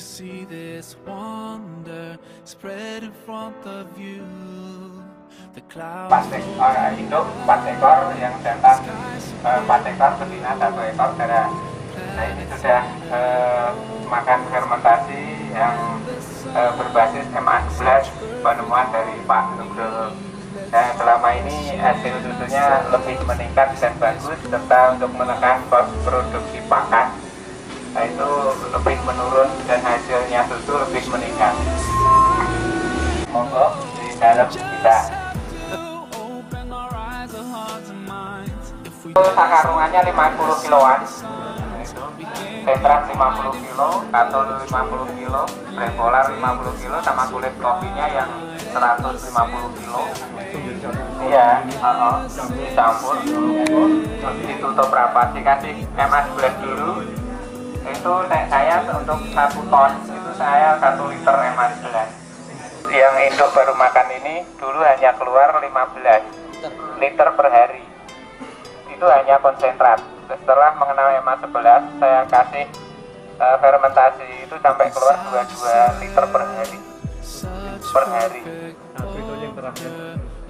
you see this wonder spread in front of you? The clouds. Induk 4 ekor yang jantan 4 ekor, betina 1 ekor darah. Nah ini sudah makan fermentasi yang berbasis MA11 penemuan dari Pak Nugroho. Nah selama ini hasil susunya lebih meningkat dan bagus, serta untuk menekan kos produksi pakan, nah itu lebih menurun dan hasilnya susu lebih meningkat. Monggo di dalam kita. Sakarungannya 50 kiloan, tetrak 50 kilo, katul 50 kilo, brevolar 50 kilo, sama kulit kopinya yang 150 kilo. Iya, dicampur, ditutup rapat, dikasih MA11 dulu. Itu saya untuk 1 ton, itu saya 1 liter MA11. Yang induk baru makan ini dulu hanya keluar 15 liter per hari. Itu hanya konsentrat. Setelah mengenal MA11, saya kasih fermentasi itu sampai keluar 22 liter per hari.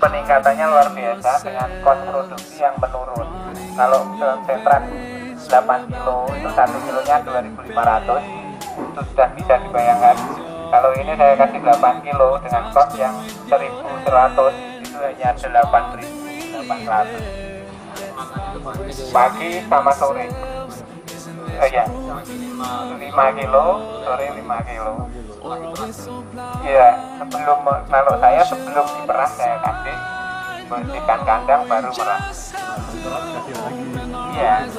Peningkatannya luar biasa dengan kos produksi yang menurun. Kalau konsentrat 8 kilo itu 1 kilonya 2.500, itu sudah bisa dibayangkan. Kalau ini saya kasih 8 kilo dengan kos yang 1.100, itu hanya 8.800. Pagi sama sore. Oh ya, 5 kilo, sore 5 kilo. Iya, kalau saya sebelum diperah saya kasih, bersihkan kandang baru merah. Iya.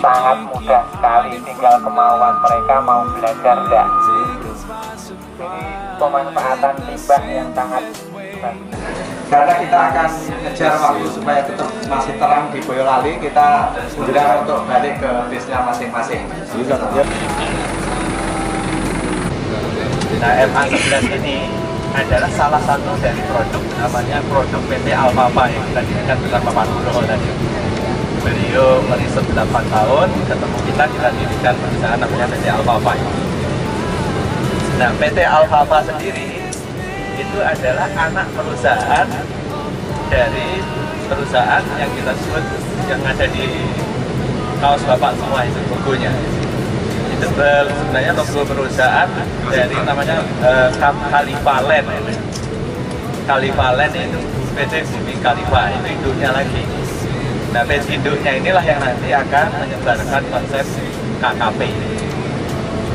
Sangat mudah sekali, tinggal kemauan mereka mau belajar enggak. Ini pemanfaatan limbah yang sangat bagus. Karena kita akan ngejar waktu supaya tetap masih terang di Boyolali, kita undang untuk balik ke bisnya masing-masing. Nah, MA11 ini adalah salah satu dari produk, namanya produk PT Alfalfa yang kita dirikan bersama Pak Nugroho tadi. Beliau meriset 8 tahun, ketemu kita dirikan perusahaan namanya PT Alfalfa. Nah, PT Alfalfa sendiri itu adalah anak perusahaan dari perusahaan yang kita sebut yang ada di kaos bapak semua, itu logonya. Itu sebenarnya logo perusahaan dari namanya Kalifalen. Kalifalen itu PT Bumi Kalifa, itu induknya lagi. Nah, PT induknya inilah yang nanti akan menyebarkan konsep KKP,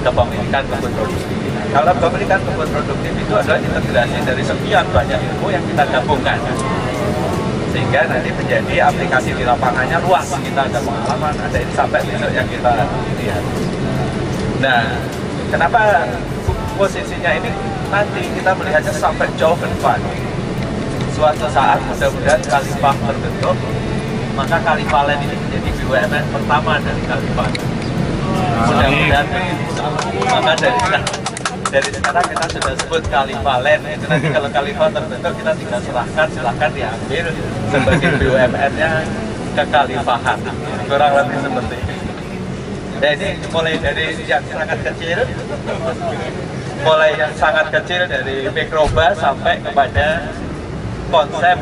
kepemilikan kebun produktif. Kalau kepemilikan kebun produktif itu adalah integrasi dari sekian banyak ilmu yang kita gabungkan, sehingga nanti menjadi aplikasi di lapangannya luas. Kita ada pengalaman, ada ini sampai besok yang kita lihat. Nah, kenapa posisinya ini nanti kita melihatnya sampai jauh ke depan. Suatu saat mudah-mudahan Kalifah terbentuk, maka Kalifalen ini menjadi BUMN pertama dari Kalifah. Mudah-mudahan maka dari sekarang kita sudah sebut Kalifalen. Itu nanti kalau Kalifah terbentuk kita tinggal serahkan, silahkan diambil sebagai BUMN-nya ke Kalifahan. Kurang lebih seperti itu. Nah, ini mulai dari yang sangat kecil, dari mikroba sampai kepada konsep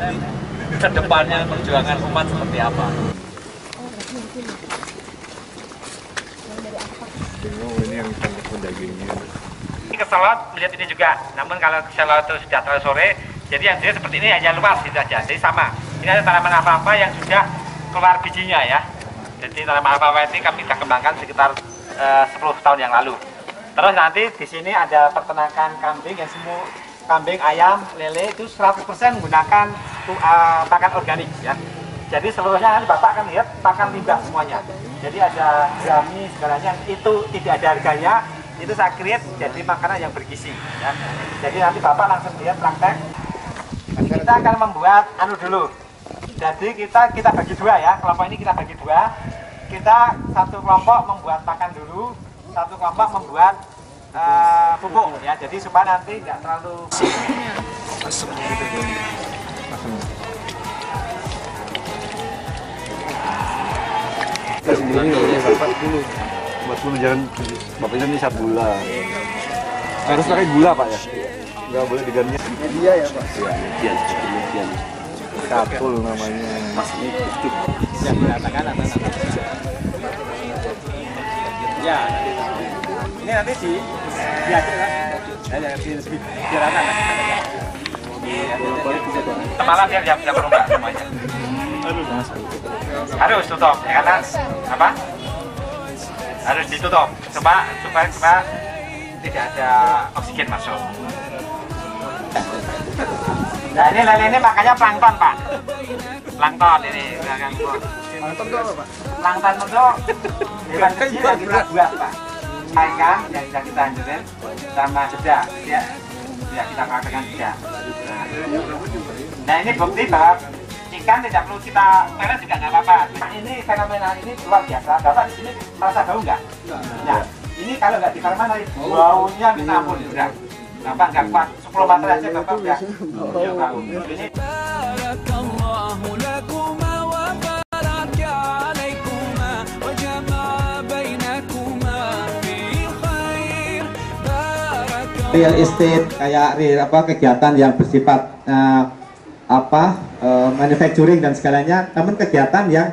kedepannya perjuangan umat seperti apa. Ini yang dagingnya. Keselot melihat ini juga, namun kalau keselot itu sudah terlalu sore, jadi yang jelas seperti ini hanya luas gitu saja. Jadi sama, ini ada tanaman apa-apa yang sudah keluar bijinya ya. Jadi tanaman apa-apa ini kami sudah kembangkan sekitar 10 tahun yang lalu. Terus nanti di sini ada peternakan kambing yang semua kambing, ayam, lele itu 100% menggunakan pakan organik ya. Jadi seluruhnya nanti Bapak akan lihat pakan limbah semuanya. Jadi ada gami segalanya, itu tidak ada harganya, itu saya create jadi makanan yang bergizi ya. Jadi nanti Bapak langsung lihat praktek. Kita akan membuat dulu. Jadi kita bagi dua ya, kelompok ini kita bagi dua. Kita satu kelompok membuat pakan dulu, satu kelompok membuat pupuk ya. Jadi supaya nanti nggak terlalu Sendiri bapak dulu. Buat dulu jangan bapaknya ini sabula. Harus pakai gula pak ya? Nggak boleh diganti. Media ya pak? Iya, media. Kapul namanya. Yang mengatakan apa namanya? Ya, ini nanti di akhir kan? Di jalanan. Semalam dia bisa berubah semuanya. Harus tutup, ya karena apa? Harus ditutup, supaya tidak ada oksigen masuk. Nah ini lele ini makanya plankton pak. Plankton ini plankton itu apa pak? Plankton itu hewan kecil yang kita buat pak. Ikan yang bisa kita hancurin sama jeda ya kita praktekkan jeda. Nah ini bukti bahwa ikan tidak perlu kita merah juga nggak apa-apa. Ini fenomena ini luar biasa. Bapak di sini merasa bau nggak? Nah ini kalau nggak difermentasi baunya minta ampun sudah. Bapak nggak kuat 10 meter aja bapak udah bau. Ini Barakallahu lakuma wa baraka alaikuma wa jama'a bainakuma fi khair. Barakallahu Real estate kayak kegiatan yang bersifat manufacturing dan segalanya, namun kegiatan yang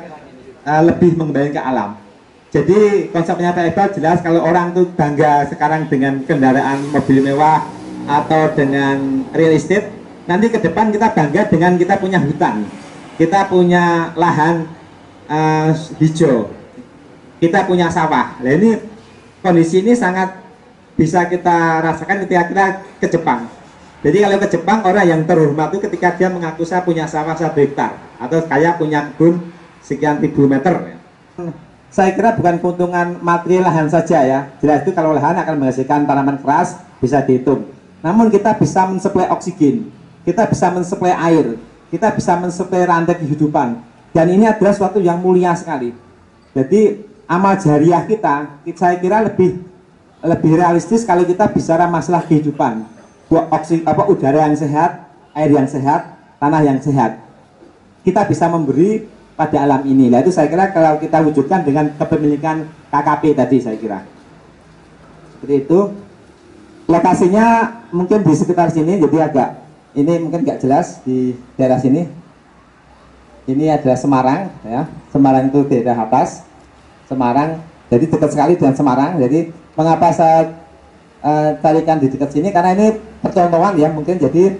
lebih mengembalikan ke alam. Jadi konsepnya Pak Iqbal jelas, kalau orang tuh bangga sekarang dengan kendaraan mobil mewah atau dengan real estate, nanti ke depan kita bangga dengan kita punya hutan, kita punya lahan hijau, kita punya sawah. Nah ini kondisi ini sangat bisa kita rasakan ketika kita ke Jepang. Jadi kalau ke Jepang, orang yang terhormat itu ketika dia mengaku saya punya sawah 1 hektar atau saya punya kebun sekian ribu meter. Saya kira bukan keuntungan material lahan saja ya. Jelas itu kalau lahan akan menghasilkan tanaman keras bisa dihitung. Namun kita bisa mensuplai oksigen, kita bisa mensuplai air, kita bisa mensuplai rantai kehidupan. Dan ini adalah suatu yang mulia sekali. Jadi amal jariah kita saya kira lebih realistis kalau kita bicara masalah kehidupan. Udara yang sehat, air yang sehat, tanah yang sehat. Kita bisa memberi pada alam ini. Nah itu saya kira kalau kita wujudkan dengan kepemilikan KKP tadi saya kira. Seperti itu. Lokasinya mungkin di sekitar sini, jadi ini mungkin nggak jelas di daerah sini. Ini adalah Semarang, ya. Semarang itu daerah atas. Semarang, jadi dekat sekali dengan Semarang. Jadi mengapa saya tarikan di dekat sini? Karena ini percontohan ya, mungkin jadi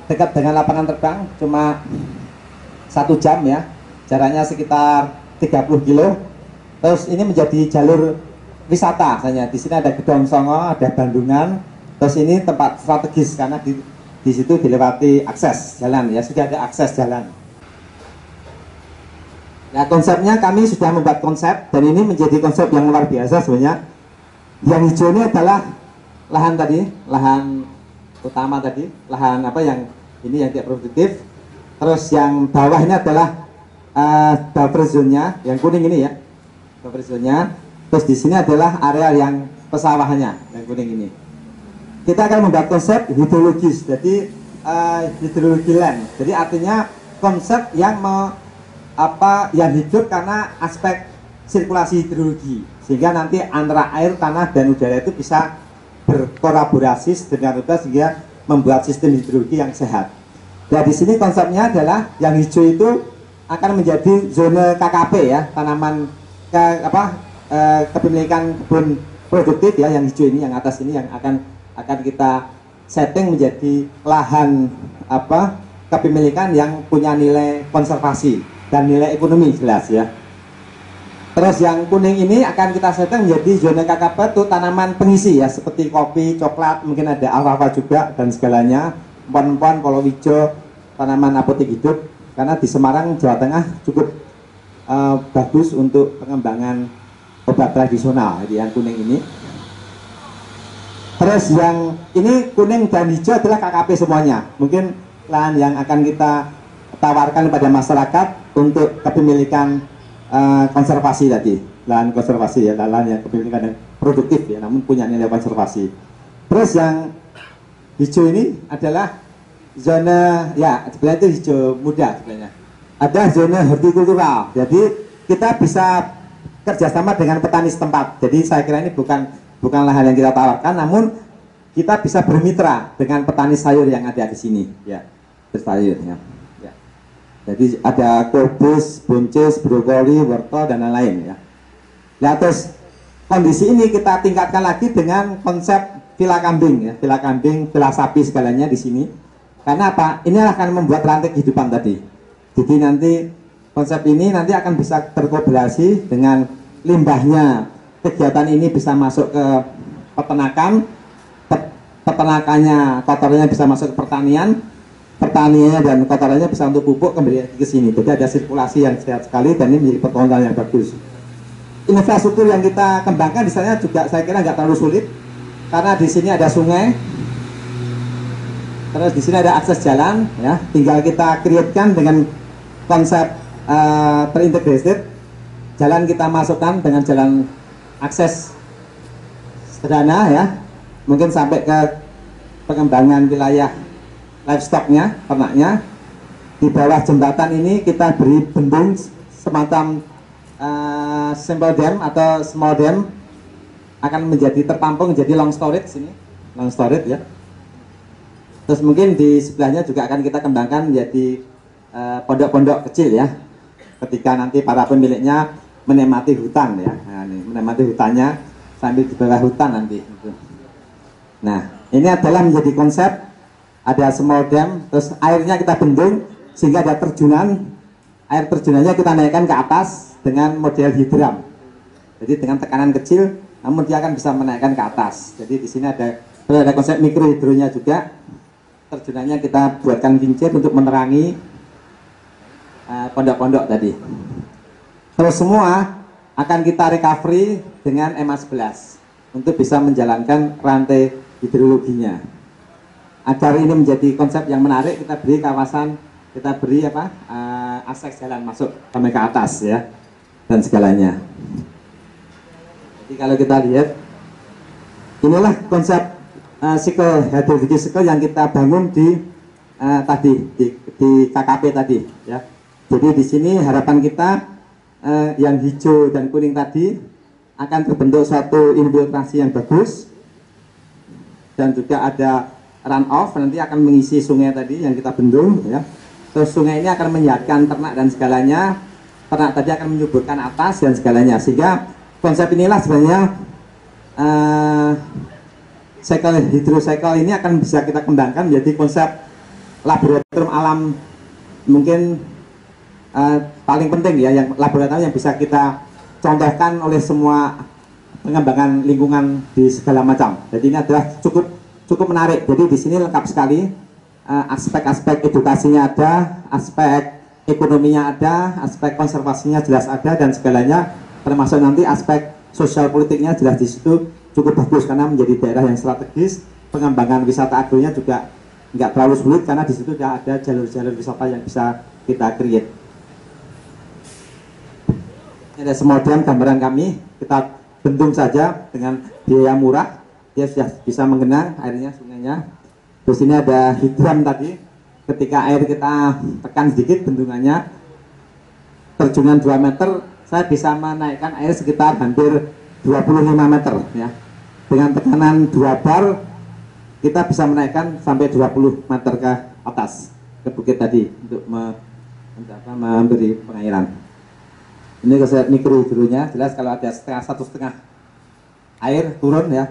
dekat dengan lapangan terbang cuma 1 jam ya, jaraknya sekitar 30 kilo. Terus ini menjadi jalur wisata misalnya. Di sini ada Gedong Songo, ada Bandungan. Terus ini tempat strategis karena di situ dilewati akses jalan ya, sudah ada akses jalan. Nah konsepnya kami sudah membuat konsep dan ini menjadi konsep yang luar biasa sebenarnya. Yang hijau ini adalah lahan tadi, lahan utama tadi, lahan yang ini yang tidak produktif. Terus yang bawah ini adalah buffer zone-nya, yang kuning ini ya, buffer zone-nya. Terus di sini adalah area yang pesawahannya, yang kuning ini. Kita akan membuat konsep hidrologis, jadi hidrologi land. Jadi artinya konsep yang yang hidup karena aspek sirkulasi hidrologi, sehingga nanti antara air, tanah, dan udara itu bisa berkolaborasi dengan rupa sehingga membuat sistem hidrologi yang sehat. Nah di sini konsepnya adalah yang hijau itu akan menjadi zona KKP ya, tanaman kepemilikan kebun produktif ya, yang hijau ini, yang atas ini yang akan kita setting menjadi lahan kepemilikan yang punya nilai konservasi dan nilai ekonomi jelas ya. Terus yang kuning ini akan kita setting menjadi zona KKP itu tanaman pengisi ya, seperti kopi, coklat, mungkin ada alfalfa juga dan segalanya, empon-empon, palawija, tanaman apotek hidup. Karena di Semarang, Jawa Tengah cukup bagus untuk pengembangan obat tradisional, jadi yang kuning ini. Terus yang ini kuning dan hijau adalah KKP semuanya. Mungkin lahan yang akan kita tawarkan kepada masyarakat untuk kepemilikan konservasi tadi, lahan konservasi ya, lahan yang kepemilikan yang produktif ya, namun punya nilai konservasi. Terus yang hijau ini adalah zona ya, sebenarnya itu hijau muda sebenarnya. Ada zona hortikultural, jadi kita bisa kerjasama dengan petani setempat. Jadi saya kira ini bukanlah hal yang kita tawarkan, namun kita bisa bermitra dengan petani sayur yang ada di sini, ya, bersayur, ya. Ya. Jadi ada kobus, buncis, brokoli, wortel dan lain-lain, ya. Nah, terus kondisi ini kita tingkatkan lagi dengan konsep villa kambing, ya, villa kambing, villa sapi segalanya di sini. Karena apa? Ini akan membuat rantai kehidupan tadi. Jadi nanti konsep ini nanti akan bisa terkolaborasi dengan limbahnya. Kegiatan ini bisa masuk ke peternakan, peternakannya, kotorannya bisa masuk ke pertanian, pertaniannya dan kotorannya bisa untuk pupuk kembali ke sini. Jadi ada sirkulasi yang sehat sekali dan ini menjadi pertontonan yang bagus. Infrastruktur yang kita kembangkan di sana juga saya kira nggak terlalu sulit karena di sini ada sungai, terus di sini ada akses jalan, ya. Tinggal kita create-kan dengan konsep terintegrated. Jalan kita masukkan dengan jalan akses sederhana, ya. Mungkin sampai ke pengembangan wilayah livestocknya, ternaknya. Di bawah jembatan ini kita beri bendung semacam simple dam atau small dam, akan menjadi tertampung jadi long storage ini, long storage, ya. Terus mungkin di sebelahnya juga akan kita kembangkan menjadi pondok-pondok kecil, ya. Ketika nanti para pemiliknya menikmati hutan, ya. Nah, ini menikmati hutannya sambil di bawah hutan nanti. Nah, ini adalah menjadi konsep, ada small dam, terus airnya kita bendung sehingga ada terjunan. Air terjunannya kita naikkan ke atas dengan model hidram. Jadi dengan tekanan kecil, namun dia akan bisa menaikkan ke atas. Jadi di sini ada konsep mikrohidronya juga. Terjunannya kita buatkan kincir untuk menerangi pondok-pondok tadi. Terus semua akan kita recovery dengan MA11 untuk bisa menjalankan rantai hidrologinya. Agar ini menjadi konsep yang menarik, kita beri kawasan, kita beri akses jalan masuk sampai ke atas, ya, dan segalanya. Jadi kalau kita lihat, inilah konsep cycle hydrology cycle yang kita bangun di KKP tadi, ya. Jadi di sini harapan kita yang hijau dan kuning tadi akan terbentuk suatu infiltrasi yang bagus dan juga ada run off, nanti akan mengisi sungai tadi yang kita bendung, ya. Terus sungai ini akan menyehatkan ternak dan segalanya, ternak tadi akan menyuburkan atas dan segalanya, sehingga konsep inilah sebenarnya cycle hydrocycle ini akan bisa kita kembangkan menjadi konsep laboratorium alam mungkin paling penting, ya, yang laboratorium yang bisa kita contohkan oleh semua pengembangan lingkungan di segala macam. Jadi ini adalah cukup menarik. Jadi di sini lengkap sekali, aspek-aspek edukasinya ada, aspek ekonominya ada, aspek konservasinya jelas ada dan segalanya, termasuk nanti aspek sosial politiknya jelas di situ cukup bagus karena menjadi daerah yang strategis. Pengembangan wisata agronya juga nggak terlalu sulit karena di situ sudah ada jalur-jalur wisata yang bisa kita create. Ini ada small dam gambaran kami, kita bendung saja dengan biaya murah, dia sudah bisa mengenang airnya, sungainya. Terus ini ada hidram tadi, ketika air kita tekan sedikit bendungannya, terjunan 2 meter, saya bisa menaikkan air sekitar hampir 25 meter, ya. Dengan tekanan 2 bar, kita bisa menaikkan sampai 20 meter ke atas, ke bukit tadi, untuk memberi pengairan. Ini konsep mikrohidronya, jelas kalau ada 1,5 air turun, ya,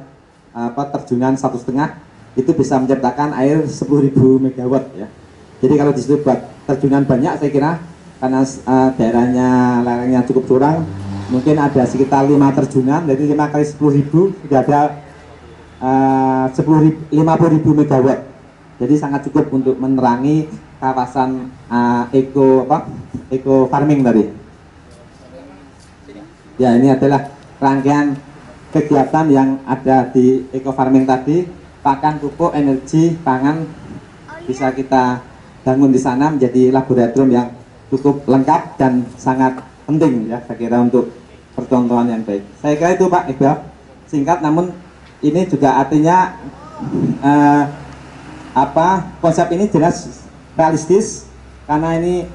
terjunan 1,5 itu bisa menciptakan air 10.000 megawatt, ya. Jadi kalau di situ buat terjunan banyak, saya kira karena daerahnya lerengnya cukup curam, mungkin ada sekitar 5 terjunan, jadi 5 kali 10.000 sudah ada 50.000 megawatt. Jadi sangat cukup untuk menerangi kawasan eco farming tadi. Ya, ini adalah rangkaian kegiatan yang ada di eco farming tadi. Pakan, pupuk, energi, pangan bisa kita bangun di sana menjadi laboratorium yang cukup lengkap dan sangat penting, ya, saya kira untuk percontohan yang baik. Saya kira itu Pak Iqbal, singkat namun ini juga artinya konsep ini jelas realistis karena ini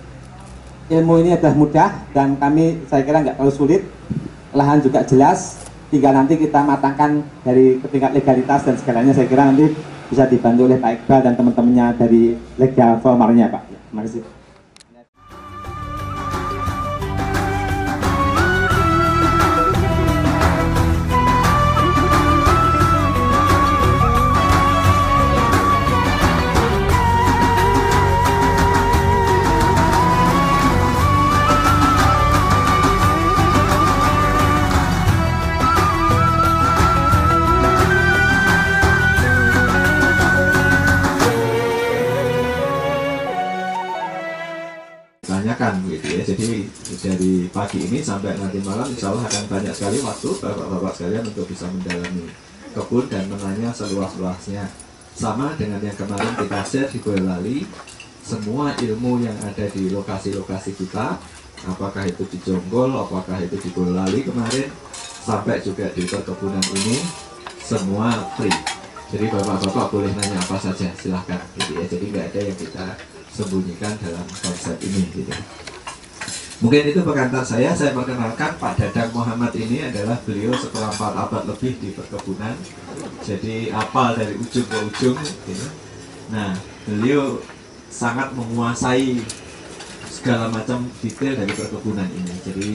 ilmu ini adalah mudah dan saya kira nggak terlalu sulit, lahan juga jelas, tinggal nanti kita matangkan dari tingkat legalitas dan segalanya. Saya kira nanti bisa dibantu oleh Pak Iqbal dan teman-temannya dari Legal Formarnya, Pak. Terima kasih. Tanyakan gitu ya. Jadi dari pagi ini sampai nanti malam insya Allah akan banyak sekali waktu bapak-bapak sekalian untuk bisa mendalami kebun dan menanya seluas-luasnya. Sama dengan yang kemarin kita share di Boyolali, semua ilmu yang ada di lokasi-lokasi kita, apakah itu di Jonggol, apakah itu di Boyolali kemarin, sampai juga di perkebunan ini, semua free. Jadi bapak-bapak boleh nanya apa saja, silahkan gitu ya. Jadi nggak ada yang kita sembunyikan dalam konsep ini gitu. Mungkin itu pengantar saya perkenalkan Pak Dadang Muhammad ini adalah beliau setelah 4 abad lebih di perkebunan, jadi apal dari ujung ke ujung gitu. Nah, beliau sangat menguasai segala macam detail dari perkebunan ini, jadi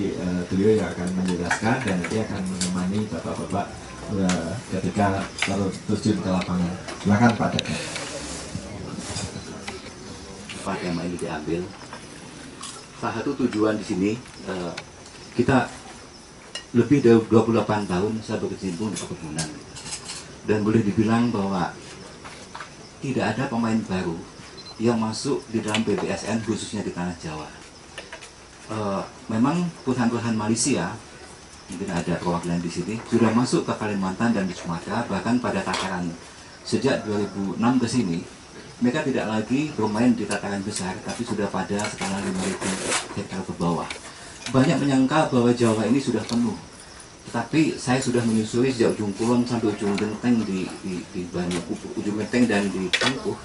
beliau yang akan menjelaskan dan nanti akan menemani bapak-bapak ketika terjun ke lapangan. Silakan Pak Dadang. Tema ini diambil. Salah satu tujuan di sini, kita lebih dari 28 tahun saya berkecimpung di perkebunan, dan boleh dibilang bahwa tidak ada pemain baru yang masuk di dalam PBSN khususnya di Tanah Jawa. Memang perusahaan-perusahaan Malaysia, mungkin ada perwakilan di sini, sudah masuk ke Kalimantan dan di Sumatera, bahkan pada tataran sejak 2006 ke sini. Mereka tidak lagi bermain di tataran besar, tapi sudah pada skala 5.000 hektar ke bawah. Banyak menyangka bahwa Jawa ini sudah penuh, tetapi saya sudah menyusuri sejak ujung Kulon sampai ujung Genteng di ujung Genteng dan di Tengkuh,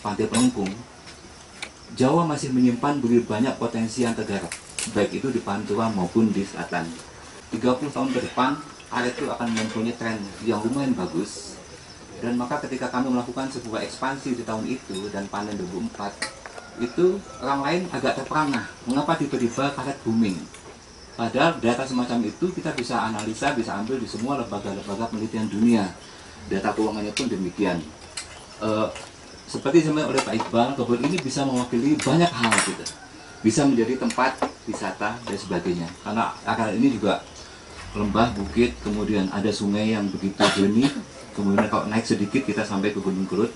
Pantai Pelengkung. Jawa masih menyimpan begitu banyak potensi yang tergarap, baik itu di Pantura maupun di selatan. 30 tahun ke depan, area itu akan mempunyai tren yang lumayan bagus. Dan maka ketika kami melakukan sebuah ekspansi di tahun itu dan panen 2004, itu orang lain agak terperangah. Mengapa tiba-tiba karet booming? Padahal data semacam itu kita bisa analisa, bisa ambil di semua lembaga-lembaga penelitian dunia. Data keuangannya pun demikian. Seperti disampaikan oleh Pak Iqbal, kebun ini bisa mewakili banyak hal gitu. Bisa menjadi tempat wisata dan sebagainya. Karena akar ini juga lembah, bukit, kemudian ada sungai yang begitu jernih. Kemudian kalau naik sedikit kita sampai ke Gunung Kelut,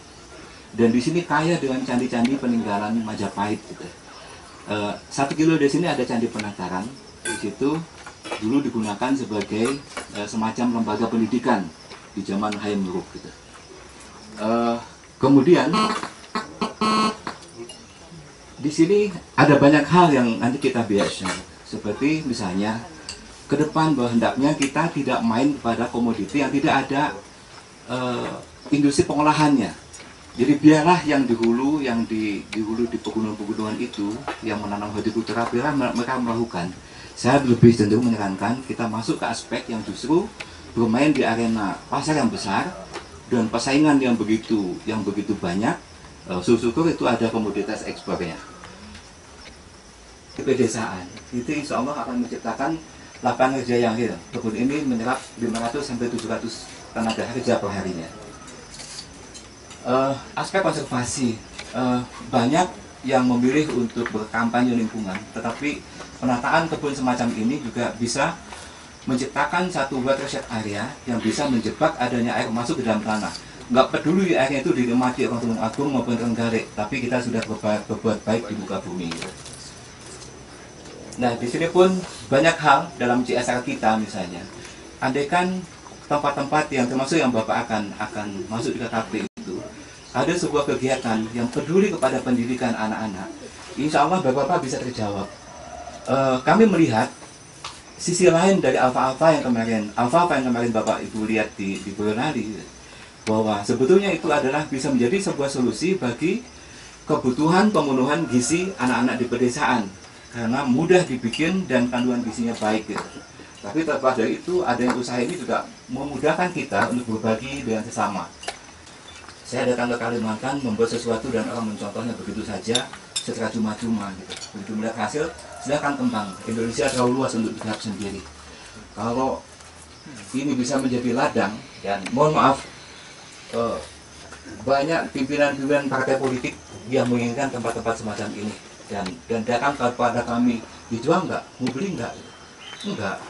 dan di sini kaya dengan candi-candi peninggalan Majapahit. Gitu. 1 kilo dari sini ada Candi Penataran. Di situ dulu digunakan sebagai semacam lembaga pendidikan di zaman Hayam Wuruk. Gitu. Kemudian di sini ada banyak hal yang nanti kita biasa, seperti misalnya ke depan bahwa hendaknya kita tidak main pada komoditi yang tidak ada industri pengolahannya. Jadi biarlah yang di hulu di pegunungan-pegunungan itu yang menanam hortikultura, biarlah mereka melakukan. Saya lebih cenderung menyarankan kita masuk ke aspek yang justru bermain di arena pasar yang besar dan persaingan yang begitu banyak. Syukur itu ada komoditas ekspornya. Di pedesaan itu insya Allah akan menciptakan lapangan kerja yang real. Kebun ini menyerap 500 sampai 700 tenaga kerja per harinya. Aspek konservasi, banyak yang memilih untuk berkampanye lingkungan, tetapi penataan kebun semacam ini juga bisa menciptakan satu watershed area yang bisa menjebak adanya air masuk ke dalam tanah. Nggak peduli airnya itu dinikmati orang Tulung Agung maupun Trenggalek, tapi kita sudah berbuat baik di muka bumi. Nah, di sini pun banyak hal dalam CSR kita misalnya. Andaikan tempat-tempat yang termasuk yang Bapak akan masuk di KKP itu ada sebuah kegiatan yang peduli kepada pendidikan anak-anak, insya Allah Bapak bisa terjawab. Kami melihat sisi lain dari alfa-alfa yang kemarin Bapak Ibu lihat di Boyolali, bahwa sebetulnya itu adalah bisa menjadi sebuah solusi bagi kebutuhan pemenuhan gizi anak-anak di pedesaan. karena mudah dibikin dan kandungan gizinya baik gitu. Tapi terlepas dari itu, ada yang usaha ini juga memudahkan kita untuk berbagi dengan sesama. Saya datang ke Kalimantan membuat sesuatu dan orang mencontohnya begitu saja secara cuma-cuma gitu. Begitu melihat hasil, silakan kembang. Indonesia terlalu luas untuk digarap sendiri. Kalau ini bisa menjadi ladang, dan mohon maaf, banyak pimpinan-pimpinan partai politik yang menginginkan tempat-tempat semacam ini dan datang kepada kami, dijual nggak, mau beli nggak? Enggak.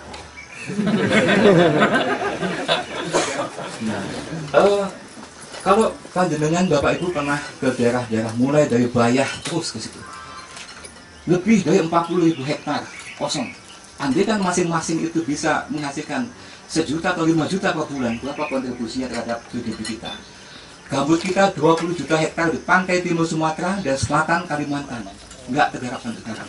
Nah, kalau panjenengan Bapak Ibu pernah ke daerah-daerah mulai dari Bayah terus ke situ, lebih dari 40.000 hektar kosong. Andai kan masing-masing itu bisa menghasilkan 1 juta atau 5 juta per bulan, berapa kontribusinya terhadap GDP kita? Gambut kita 20 juta hektar di pantai timur Sumatera dan selatan Kalimantan, nggak tergarap sampai sekarang.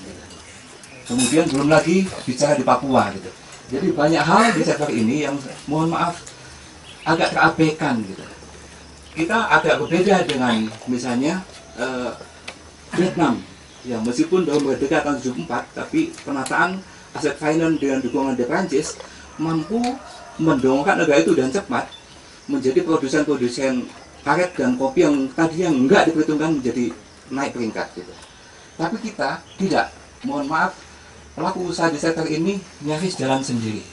Kemudian belum lagi bicara di Papua gitu. Jadi banyak hal di sektor ini yang mohon maaf agak terabaikan gitu. Kita agak berbeda dengan misalnya Vietnam, yang meskipun baru merdeka tahun 74, tapi penataan aset finance dengan dukungan dari Prancis mampu mendongkrak negara itu dan cepat menjadi produsen-produsen karet dan kopi yang tadinya enggak diperhitungkan menjadi naik peringkat gitu. Tapi kita tidak, mohon maaf, pelaku usaha di sektor ini nyaris jalan sendiri.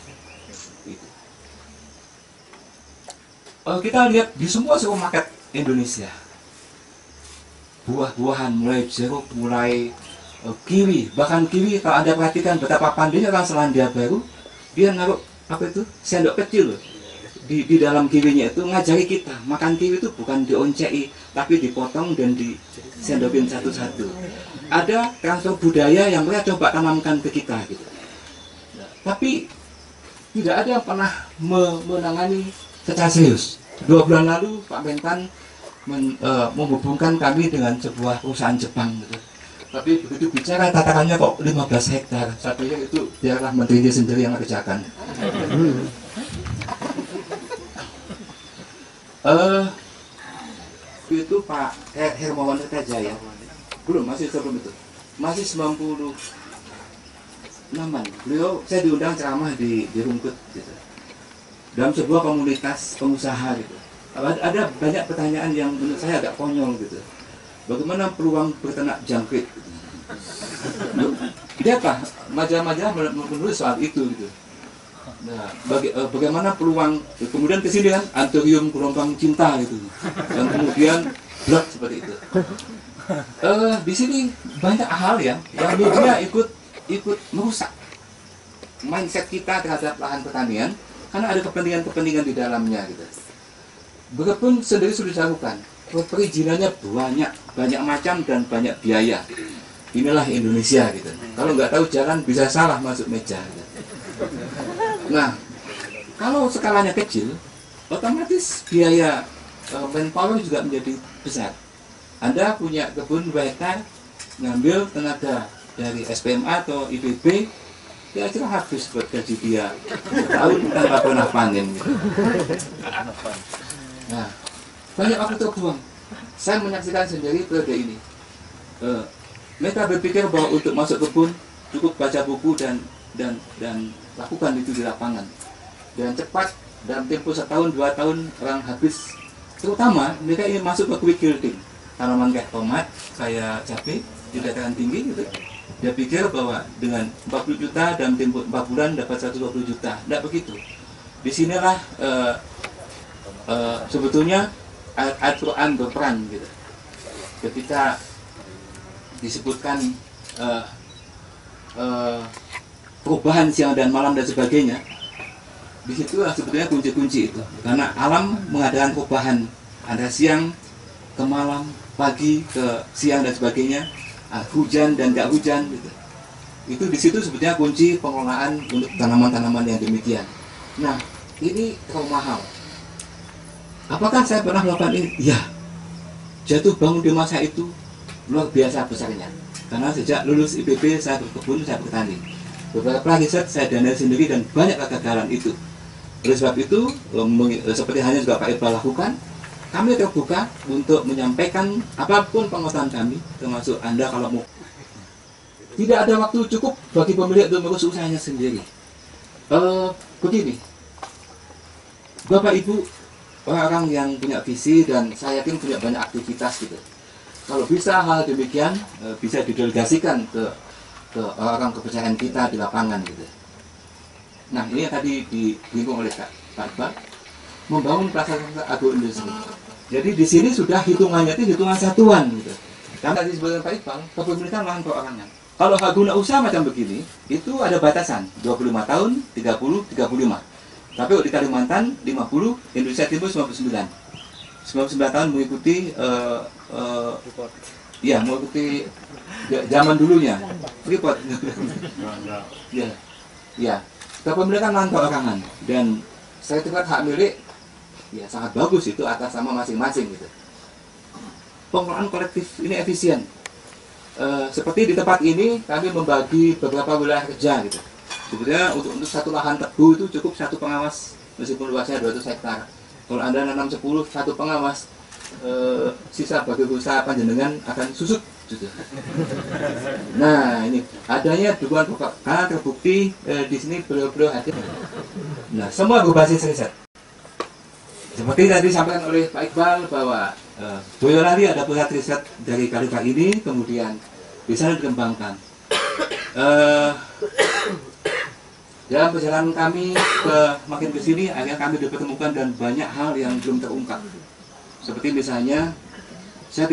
Gitu. Kita lihat di semua supermarket Indonesia, buah-buahan mulai jeruk, mulai kiwi, bahkan kiwi kalau Anda perhatikan betapa pandainya orang Selandia Baru, dia naruh apa itu sendok kecil di dalam kiwinya itu, ngajari kita makan kiwi itu bukan dioncei tapi dipotong dan disendokin satu-satu. Ada transfer budaya yang mereka coba tanamkan ke kita gitu. Tapi tidak ada yang pernah menangani secara serius. 2 bulan lalu Pak Mentan menghubungkan kami dengan sebuah perusahaan Jepang gitu. Tapi begitu bicara tatakannya kok 15 hektar. Saya pikir itu biarlah menterinya sendiri yang kerjakan. Itu Pak Hermawan Kertajaya. Belum, masih sebelum itu. Masih 96-an. Beliau, saya diundang ceramah di Rungkut gitu. Dalam sebuah komunitas pengusaha gitu. Ada banyak pertanyaan yang menurut saya agak konyol gitu. Bagaimana peluang berternak jangkrik? Gitu. Lihatlah, majalah-majalah menulis soal itu gitu. Nah, bagaimana peluang, kemudian ke sini kan Anthurium gelombang cinta gitu. Dan kemudian blood seperti itu. Di sini banyak hal yang media ikut merusak mindset kita terhadap lahan pertanian karena ada kepentingan-kepentingan di dalamnya gitu. Berkebun sendiri sudah dilakukan, perizinannya banyak macam dan banyak biaya. Inilah Indonesia gitu. Kalau nggak tahu jalan bisa salah masuk meja. Gitu. Nah, kalau skalanya kecil, otomatis biaya manpower juga menjadi besar. Anda punya kebun 2 hektar, ngambil tenaga dari SPMA atau IPB, kira-kira habis buat gaji dia setahun tanpa pernah panen. Gitu. Nah, banyak waktu terbuang. Saya menyaksikan sendiri periode ini. Mereka berpikir bahwa untuk masuk kebun cukup baca buku dan lakukan itu di lapangan. Dan cepat, dalam tempo 1-2 tahun orang habis. Terutama mereka ingin masuk ke quick yielding. Tanaman kayak tomat, kayak cabai di dataran tinggi gitu. Dia pikir bahwa dengan 40 juta dalam tempo 4 bulan dapat 120 juta. Tidak begitu. Disinilah sebetulnya Al-Quran berperan gitu. Ketika disebutkan perubahan siang dan malam dan sebagainya, disitulah sebetulnya kunci-kunci itu. Karena alam mengadakan perubahan antara siang ke malam, pagi ke siang dan sebagainya, hujan dan gak hujan gitu. Itu di situ sebetulnya kunci pengelolaan untuk tanaman-tanaman yang demikian. Nah, ini terlalu mahal. Apakah saya pernah melakukan ini? Ya, jatuh bangun di masa itu luar biasa besarnya. Karena sejak lulus IPB saya berkebun, saya bertani. Beberapa riset saya danai sendiri dan banyak kegagalan itu. Oleh sebab itu, seperti halnya juga Pak Iqbal lakukan, kami terbuka untuk menyampaikan apapun pengetahuan kami, termasuk Anda kalau mau. tidak ada waktu cukup bagi pemilik untuk mengurus usahanya sendiri. Begini, Bapak Ibu, orang-orang yang punya visi dan saya yakin punya banyak aktivitas gitu. Kalau bisa hal demikian bisa didelegasikan ke orang kepercayaan kita di lapangan gitu. Nah, ini yang tadi dibimbing oleh Pak Iqbal, membangun prasarana agroindustri. Jadi di sini sudah hitungannya itu hitungan satuan gitu. Dan tadi sebelum Pak Iqbal, kepemilikan lahan perorangan. Kalau hak guna usaha macam begini, itu ada batasan 25 tahun, 30, 35. Tapi di Kalimantan 50, Indonesia Timur 99. 99 tahun mengikuti mengikuti zaman dulunya. Freeport. Ya. Kepemilikan lahan perorangan dan sertifikat hak milik ya sangat bagus itu atas nama masing-masing gitu. Pengelolaan kolektif ini efisien. Seperti di tempat ini kami membagi beberapa wilayah kerja gitu. Sebenarnya untuk satu lahan tebu itu cukup satu pengawas meskipun luasnya 200 hektar. Kalau Anda nanam 10 satu pengawas, sisa bagi usaha panjenengan akan susut gitu. Nah, ini adanya dukungan pokok karena terbukti di sini beliau-beliau hadir. Nah, semua berbasis riset. Seperti tadi disampaikan oleh Pak Iqbal bahwa Boyolali ada pusat riset dari Kalifa ini, kemudian bisa dikembangkan. Dalam perjalanan kami makin ke sini, akhirnya kami dipertemukan dan banyak hal yang belum terungkap. Seperti misalnya, saya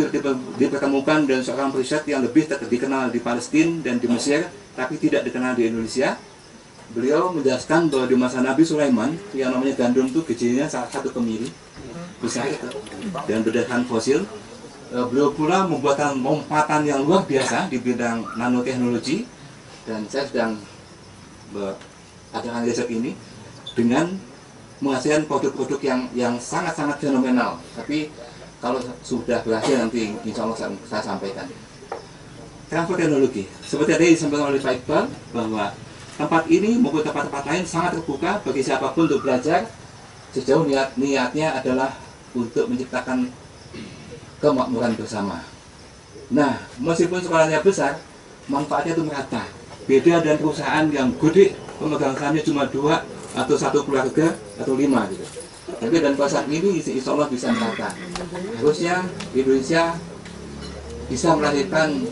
dipertemukan dengan seorang riset yang lebih dikenal di Palestina dan di Mesir, tapi tidak dikenal di Indonesia. Beliau menjelaskan bahwa di masa Nabi Sulaiman, yang namanya gandum itu gizinya salah satu kemiri besar itu, dan berdasarkan fosil. Beliau pula membuatkan lompatan yang luar biasa di bidang nanoteknologi, dan saya sedang adakan riset ini dengan menghasilkan produk-produk yang sangat-sangat fenomenal. Tapi kalau sudah berhasil nanti insya Allah saya sampaikan. Transfer teknologi, seperti tadi disampaikan oleh Pak Iqbal bahwa tempat ini maupun tempat-tempat lain sangat terbuka bagi siapapun untuk belajar sejauh niatnya adalah untuk menciptakan kemakmuran bersama. Nah, meskipun sekolahnya besar, manfaatnya itu merata. Beda dengan perusahaan yang gede, pemegang sahamnya cuma 2 atau 1 keluarga atau 5 gitu. Tapi dan pasar ini insya Allah bisa merata. Harusnya Indonesia bisa melahirkan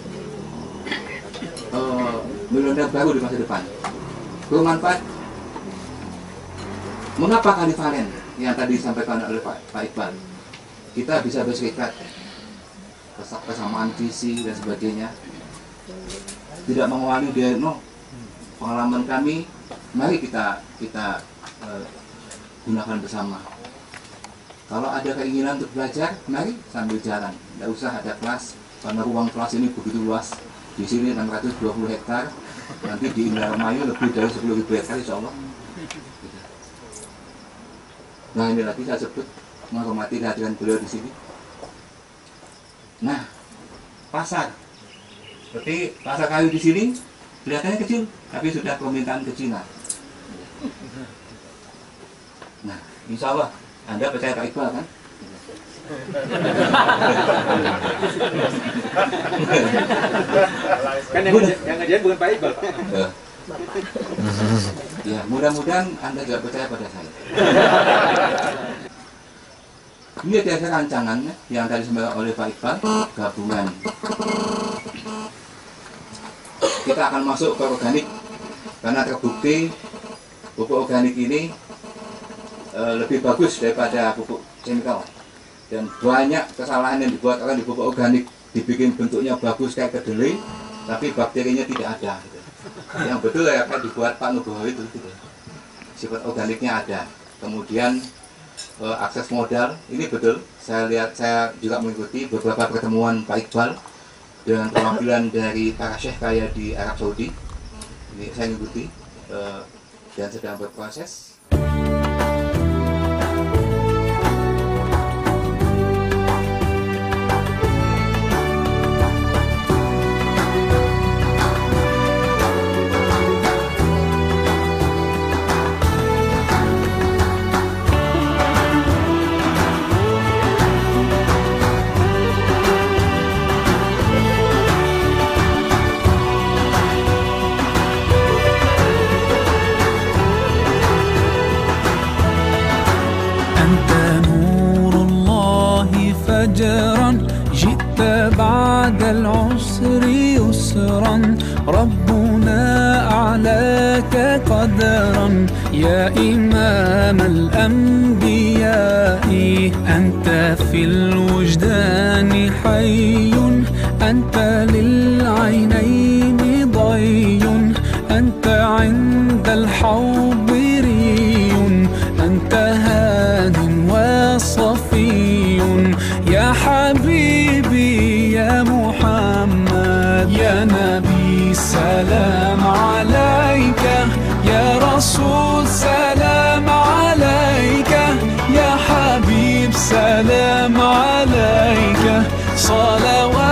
miliuner baru di masa depan. Bermanfaat. Mengapa kalivalen yang tadi disampaikan oleh Pak Iqbal? Kita bisa berserikat, kesamaan visi dan sebagainya. Tidak mengawali dari nol. Pengalaman kami, mari kita gunakan bersama. Kalau ada keinginan untuk belajar, mari sambil jalan. Tidak usah ada kelas, karena ruang kelas ini begitu luas. Di sini 620 hektar, nanti di Indramayu lebih dari 10.000 hektar insya Allah. Nah, ini lagi saya sebut menghormati kehadiran beliau di sini. Nah, pasar seperti pasar kayu di sini kelihatannya kecil, tapi sudah permintaan ke Cina. Nah, insya Allah Anda percaya Pak Iqbal kan? Kan yang ngajarin bukan Pak Iqbal. Ya, mudah-mudahan Anda juga percaya pada saya. Ini ada rancangannya yang tadi disampaikan oleh Pak Iqbal, gabungan. Kita akan masuk ke organik karena terbukti pupuk organik ini lebih bagus daripada pupuk kimia. Dan banyak kesalahan yang dibuat orang di pupuk organik, dibikin bentuknya bagus kayak kedelai, tapi bakterinya tidak ada. Gitu. Yang betul ya kayak dibuat Pak Nugroho itu, gitu. Sifat organiknya ada. Kemudian akses modal ini betul. Saya juga mengikuti beberapa pertemuan Pak Iqbal dengan perwakilan dari para syekh kaya di Arab Saudi. Ini saya mengikuti dan sedang berproses. أنت نور الله فجرا جئت بعد العسر يسرا ربنا أعلاك قدرا يا إمام الأنبياء أنت في الوجدان حي أنت للعينين ضي أنت عند الحوض ري أنت هاد وصفي يا حبيبي يا محمد يا نبي سلام عليك يا رسول سلام عليك يا حبيب سلام عليك صلوات